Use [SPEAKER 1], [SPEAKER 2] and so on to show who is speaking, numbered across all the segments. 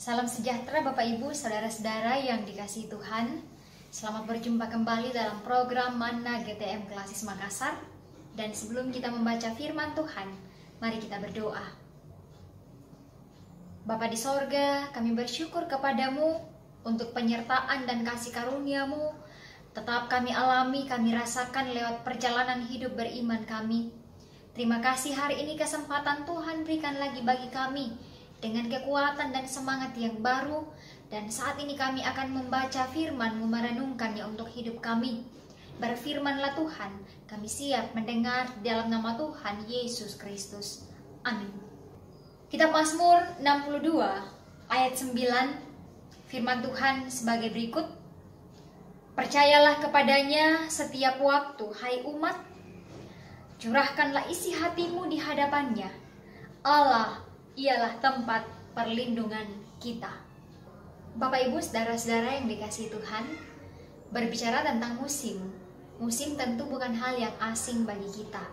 [SPEAKER 1] Salam sejahtera Bapak Ibu, saudara-saudara yang dikasihi Tuhan. Selamat berjumpa kembali dalam program Manna GTM Klasis Makassar. Dan sebelum kita membaca firman Tuhan, mari kita berdoa. Bapa di sorga, kami bersyukur kepadamu untuk penyertaan dan kasih karunia-Mu. Tetap kami alami, kami rasakan lewat perjalanan hidup beriman kami. Terima kasih hari ini kesempatan Tuhan berikan lagi bagi kami dengan kekuatan dan semangat yang baru. Dan saat ini kami akan membaca firman-Mu, merenungkannya untuk hidup kami. Berfirmanlah Tuhan, kami siap mendengar dalam nama Tuhan Yesus Kristus. Amin. Kitab Mazmur 62 ayat 9, firman Tuhan sebagai berikut. Percayalah kepadanya setiap waktu, hai umat. Curahkanlah isi hatimu di hadapannya. Allah ialah tempat perlindungan kita. Bapak Ibu, saudara-saudara yang dikasihi Tuhan, berbicara tentang musim. Musim tentu bukan hal yang asing bagi kita.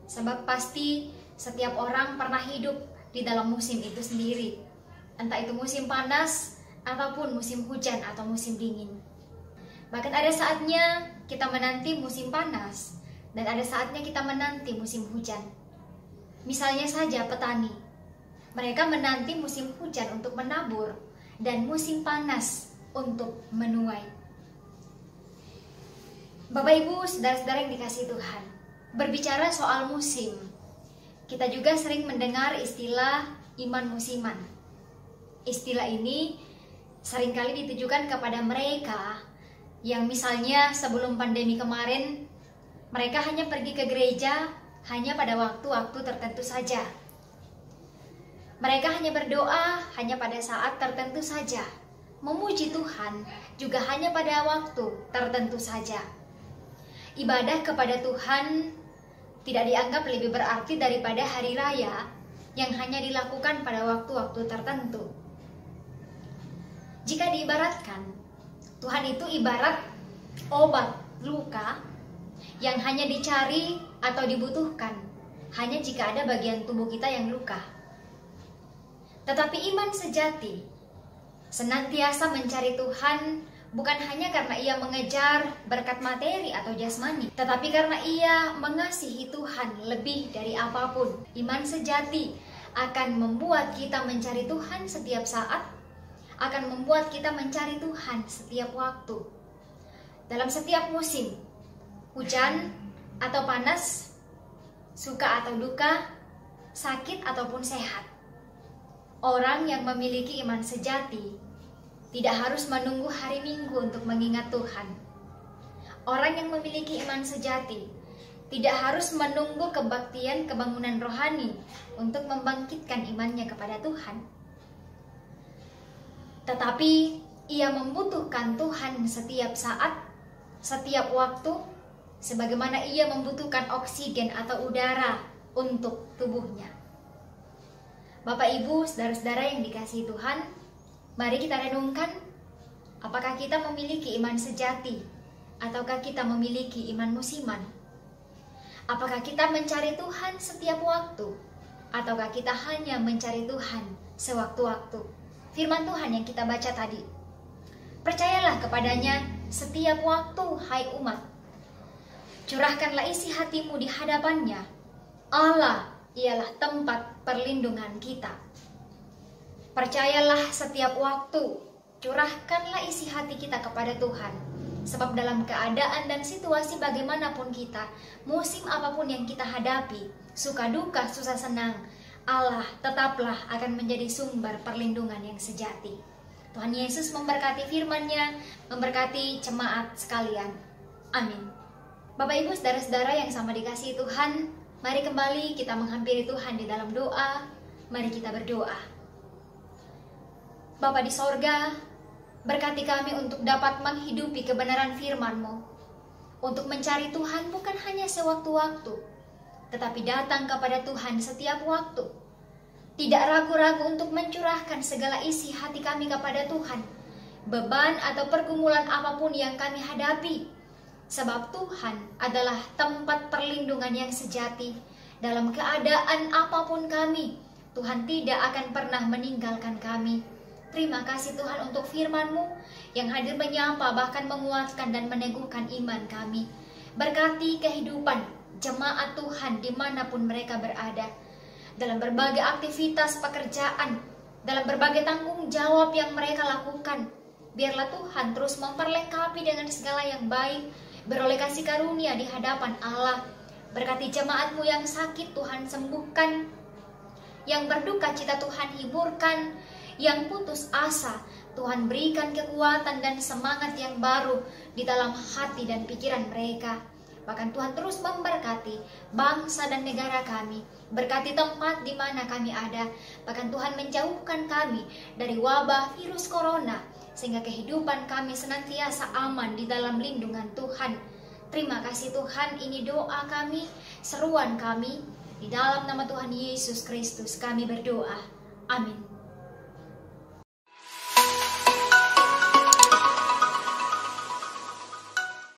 [SPEAKER 1] Sebab pasti setiap orang pernah hidup di dalam musim itu sendiri. Entah itu musim panas ataupun musim hujan atau musim dingin. Bahkan ada saatnya kita menanti musim panas dan ada saatnya kita menanti musim hujan. Misalnya saja petani. Mereka menanti musim hujan untuk menabur dan musim panas untuk menuai. Bapak Ibu, saudara-saudara yang dikasihi Tuhan, berbicara soal musim, kita juga sering mendengar istilah iman musiman. Istilah ini seringkali ditujukan kepada mereka yang misalnya sebelum pandemi kemarin, mereka hanya pergi ke gereja hanya pada waktu-waktu tertentu saja. Mereka hanya berdoa hanya pada saat tertentu saja. Memuji Tuhan juga hanya pada waktu tertentu saja. Ibadah kepada Tuhan tidak dianggap lebih berarti daripada hari raya yang hanya dilakukan pada waktu-waktu tertentu. Jika diibaratkan, Tuhan itu ibarat obat luka yang hanya dicari atau dibutuhkan hanya jika ada bagian tubuh kita yang luka. Tetapi iman sejati senantiasa mencari Tuhan bukan hanya karena ia mengejar berkat materi atau jasmani, tetapi karena ia mengasihi Tuhan lebih dari apapun. Iman sejati akan membuat kita mencari Tuhan setiap saat, akan membuat kita mencari Tuhan setiap waktu. Dalam setiap musim, hujan atau panas, suka atau duka, sakit ataupun sehat, orang yang memiliki iman sejati tidak harus menunggu hari Minggu untuk mengingat Tuhan. Orang yang memiliki iman sejati tidak harus menunggu kebaktian kebangunan rohani untuk membangkitkan imannya kepada Tuhan. Tetapi ia membutuhkan Tuhan setiap saat, setiap waktu, sebagaimana ia membutuhkan oksigen atau udara untuk tubuhnya. Bapak Ibu, saudara-saudara yang dikasihi Tuhan, mari kita renungkan, apakah kita memiliki iman sejati ataukah kita memiliki iman musiman? Apakah kita mencari Tuhan setiap waktu ataukah kita hanya mencari Tuhan sewaktu-waktu? Firman Tuhan yang kita baca tadi, percayalah kepadanya setiap waktu, hai umat. Curahkanlah isi hatimu di hadapannya. Allah ialah tempat perlindungan kita. Percayalah setiap waktu, curahkanlah isi hati kita kepada Tuhan. Sebab dalam keadaan dan situasi bagaimanapun kita, musim apapun yang kita hadapi, suka duka, susah senang, Allah tetaplah akan menjadi sumber perlindungan yang sejati. Tuhan Yesus memberkati firman-Nya, memberkati jemaat sekalian. Amin. Bapak Ibu, saudara-saudara yang sama dikasihi Tuhan, mari kembali kita menghampiri Tuhan di dalam doa. Mari kita berdoa. Bapa di sorga, berkati kami untuk dapat menghidupi kebenaran firman-Mu. Untuk mencari Tuhan bukan hanya sewaktu-waktu, tetapi datang kepada Tuhan setiap waktu. Tidak ragu-ragu untuk mencurahkan segala isi hati kami kepada Tuhan. Beban atau pergumulan apapun yang kami hadapi. Sebab Tuhan adalah tempat perlindungan yang sejati. Dalam keadaan apapun kami, Tuhan tidak akan pernah meninggalkan kami. Terima kasih Tuhan untuk firman-Mu yang hadir menyapa, bahkan menguatkan dan meneguhkan iman kami. Berkati kehidupan jemaat Tuhan dimanapun mereka berada, dalam berbagai aktivitas pekerjaan, dalam berbagai tanggung jawab yang mereka lakukan. Biarlah Tuhan terus memperlengkapi dengan segala yang baik, beroleh kasih karunia di hadapan Allah. Berkati jemaat-Mu yang sakit, Tuhan sembuhkan. Yang berduka cita, Tuhan hiburkan. Yang putus asa, Tuhan berikan kekuatan dan semangat yang baru di dalam hati dan pikiran mereka. Bahkan Tuhan terus memberkati bangsa dan negara kami. Berkati tempat di mana kami ada. Bahkan Tuhan menjauhkan kami dari wabah virus corona, sehingga kehidupan kami senantiasa aman di dalam lindungan Tuhan. Terima kasih Tuhan, ini doa kami, seruan kami. Di dalam nama Tuhan Yesus Kristus kami berdoa. Amin.